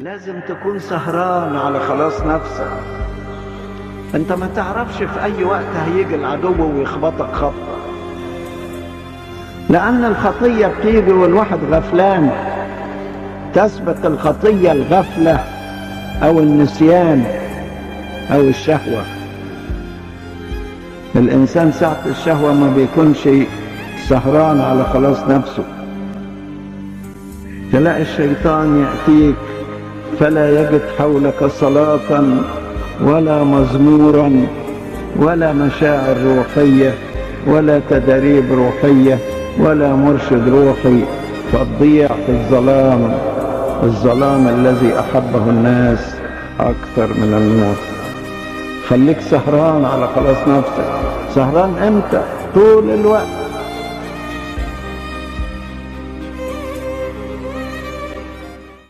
لازم تكون سهران على خلاص نفسك. انت ما تعرفش في اي وقت هيجي العدو ويخبطك خبطة، لان الخطية بتيجي والواحد غفلان. تثبت الخطية الغفلة او النسيان او الشهوة. الانسان ساعة الشهوة ما بيكونش سهران على خلاص نفسه. تلاقي الشيطان يأتيك فلا يجد حولك صلاة ولا مزمورا ولا مشاعر روحية ولا تدريب روحية ولا مرشد روحي، فتضيع في الظلام الذي أحبه الناس أكثر من النور. خليك سهران على خلاص نفسك. سهران امتى؟ طول الوقت.